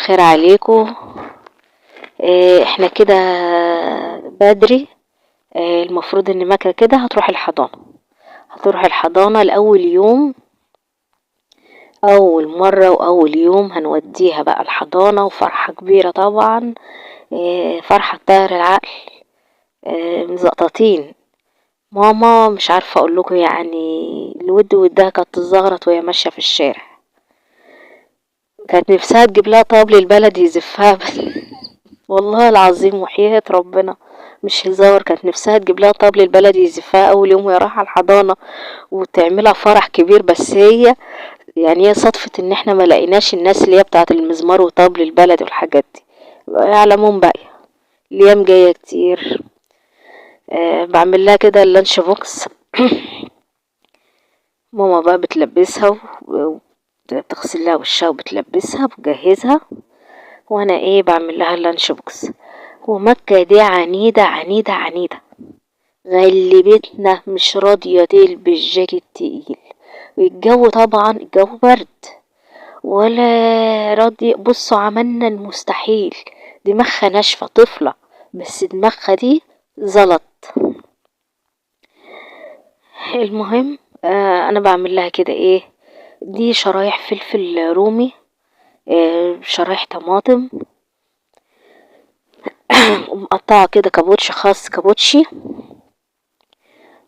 الخير عليكم. احنا كده بدري. المفروض ان مكة كده هتروح الحضانة لأول يوم، أول مرة وأول يوم هنوديها بقى الحضانة، وفرحة كبيرة طبعا. فرحة طاير العقل. مزقططين. ماما مش عارفة أقول لكم، يعني الود ودها كانت تزغرط وهي ماشية في الشارع. كانت نفسها تجيب لها طبل البلد يزفها بس والله العظيم وحياة ربنا مش هزار، كانت نفسها تجيب لها طبل البلد يزفها اول يوم وهي رايحه الحضانه وتعملها فرح كبير. بس هي صدفه ان احنا ما لقيناش الناس اللي هي بتاعه المزمار وطبل البلد والحاجات دي. يعلمون بقى الايام جايه كتير. بعمل لها كده اللانش بوكس. ماما بقى بتلبسها وبتغسل لها وشها وبتلبسها بتجهزها، وانا بعمل لها اللانش بوكس. ومكة دي عنيدة عنيدة عنيدة، غلبتنا مش راضية تلبس جاكيت تقيل، والجو طبعا الجو برد ولا راضي. بصوا عملنا المستحيل، دماغها ناشفة طفلة بس دماغها دي زلط. المهم انا بعمل لها كده دي شرايح فلفل رومي، شرايح طماطم، ومقطعة كده كابوتش خاص كابوتشي.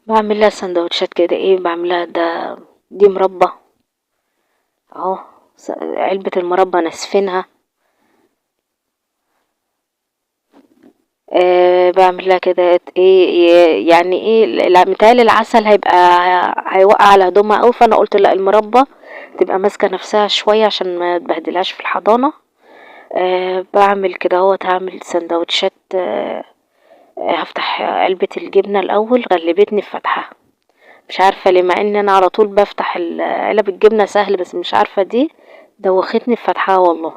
بعمل لها سندوتشات كده بعملها دي مربى اهو، علبة المربى نسفنها. بعمل لها كده يعني متهيألي العسل هيوقع على هدومها اوي، فانا قلت لا المربى تبقى ماسكة نفسها شوية عشان ما تبهدلهاش في الحضانة. بعمل كده هعمل سندوتشات. هفتح علبة الجبنة الاول، غلبتني في فتحها مش عارفة ليه، مع ان انا على طول بفتح علب الجبنة سهل، بس مش عارفة دي دوختني في فتحها والله.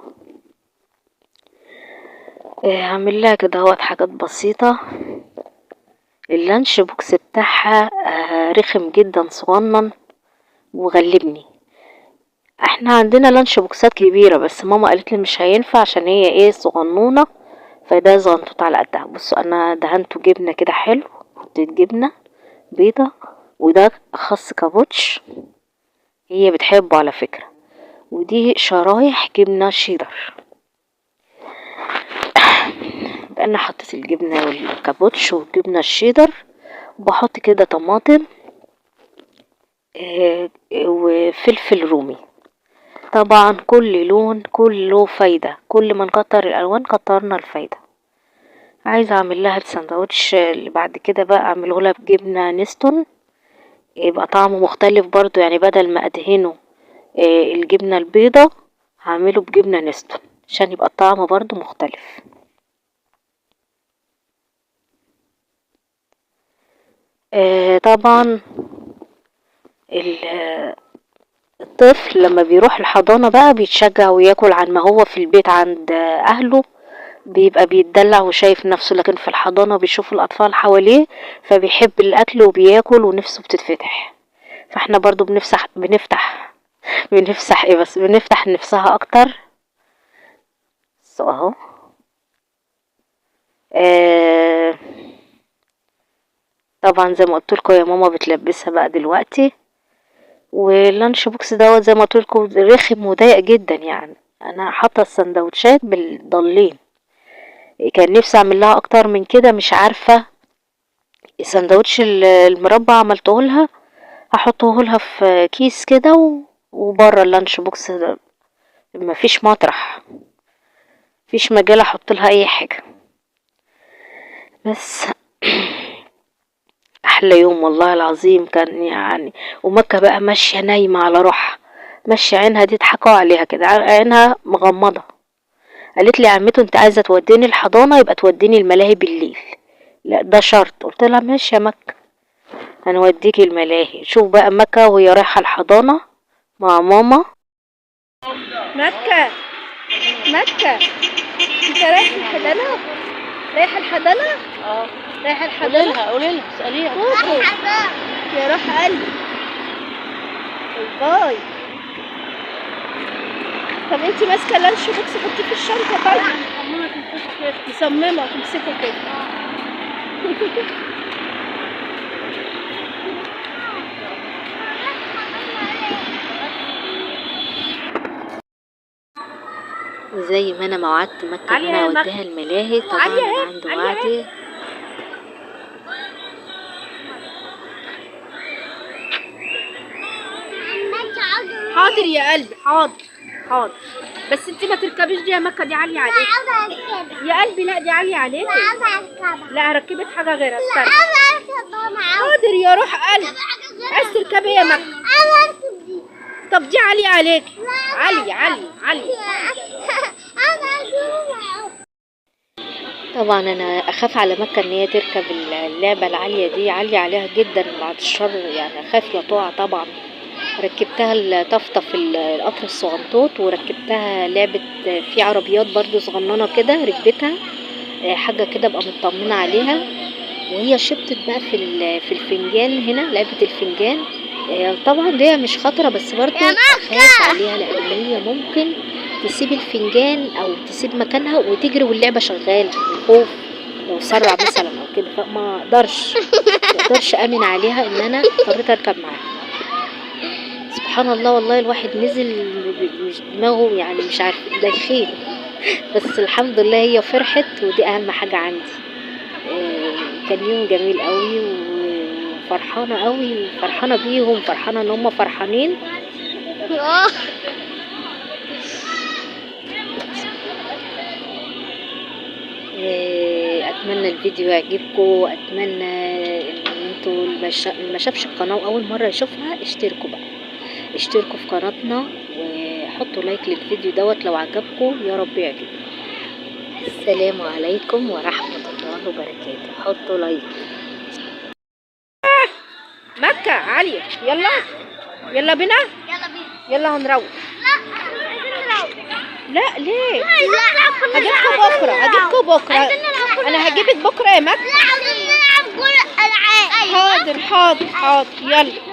هعمل لها كده حاجات بسيطة. اللانش بوكس بتاعها رخم جدا صغنن وغلبني. احنا عندنا لانش بوكسات كبيرة بس ماما قالت لي مش هينفع عشان هي صغنونة، فده زنطت على قدها. بصوا انا دهنته جبنة كده حلو، حطيت جبنة بيضة، وده خس كابوتش هي بتحبه على فكرة، ودي شرايح جبنة شيدر. بقى انا حطيت الجبنة والكابوتش والجبنة الشيدر، وبحط كده طماطم وفلفل رومي. طبعا كل لون له فايدة، كل ما نكتر الالوان كترنا الفايدة. عايزة اعمل لها الساندوتش اللي بعد كده بقى اعمله لها بجبنة نستون، يبقى طعمه مختلف برضو. يعني بدل ما ادهنه الجبنة البيضة هعمله بجبنة نستون عشان يبقى الطعم برضو مختلف. طبعا الطفل لما بيروح الحضانة بقى بيتشجع وياكل عن ما هو في البيت عند اهله، بيبقى بيتدلع وشايف نفسه، لكن في الحضانة بيشوف الاطفال حواليه فبيحب الاكل وبياكل ونفسه بتتفتح. فاحنا برضو بنفتح نفسها اكتر. اهو طبعا زي ما قلت لكم يا ماما بتلبسها بقى دلوقتي. واللانش بوكس زي ما قلت لكم رخم وضيق جدا، يعني انا حاطه السندوتشات بالضلين. كان نفسي اعمل لها اكتر من كده، مش عارفه. السندوتش المربع عملته لها، هحطه لها في كيس كده وبره اللانش بوكس مفيش مطرح، مفيش مجال احط لها اي حاجه. بس احلى يوم والله العظيم كان يعني. ومكة بقى ماشيه نايمه على روحها، ماشيه عينها دي ضحكوا عليها كده، عينها مغمضه. قالت لي يا عمته انت عايزه توديني الحضانه يبقى توديني الملاهي بالليل، لا ده شرط. قلت لها ماشي يا مكة هنوديكي الملاهي. شوف بقى مكة وهي رايحه الحضانه مع ماما. مكة انت رايحه الحضانه؟ رايحه الحضانه؟ رايحه الحضانه. قولي لها اساليها. يا روح قلبي باي. طب انت ماسكه لانش بوكس حطيه في الشنطه. طيب مصممه تمسكه كده. وزي ما انا ما وعدت مكة ان انا اوديها الملاهي، طبعا انا عندي وعدي. حاضر يا قلبي، حاضر حاضر. بس انت ما تركبيش دي يا مكة، دي عالية عليك يا قلبي. لا دي عالية عليك. لا هركبك حاجة غيرها، استنى. حاضر يا روح قلبي. عايز تركبي يا مكة؟ طب دي عالية عليك. عالية عالية عالية. طبعا انا اخاف على مكة ان هي تركب اللعبة العالية دي، عالية عليها جدا بعد الشر، يعني اخاف لا تقع. طبعا ركبتها الطفطف القطر الصغنطوط، وركبتها لعبة في عربيات برضو صغننة كده، ركبتها حاجة كده ابقى مطمنة عليها. وهي شبطت بقى في الفنجان هنا، لعبة الفنجان. طبعا دي مش خطرة، بس برضو اخاف عليها لان هي ممكن تسيب الفنجان او تسيب مكانها وتجري واللعبة شغالة، الخوف لو سرع مثلا او كده، فما اقدرش امن عليها ان انا اضطريت اركب معاها. سبحان الله والله، الواحد نزل مش دماغه يعني مش عارف دايخين. بس الحمد لله هي فرحت، ودي اهم حاجة عندي. كان يوم جميل قوي، وفرحانة قوي، فرحانة بيهم، فرحانة ان هم فرحانين. اتمنى الفيديو يعجبكم، اتمنى ان انتوا اللي ما شافش القناة واول مرة يشوفها اشتركوا بقى، اشتركوا في قناتنا وحطوا لايك للفيديو دوت لو عجبكم، يا رب يعجبكم. السلام عليكم ورحمة الله وبركاته. حطوا لايك. مكة عالية، يلا يلا بينا، يلا هنروح. لا ليه؟ هجيبكم بكرة. انا هجيبك بكرة يا مكة. حاضر حاضر حاضر، يلا.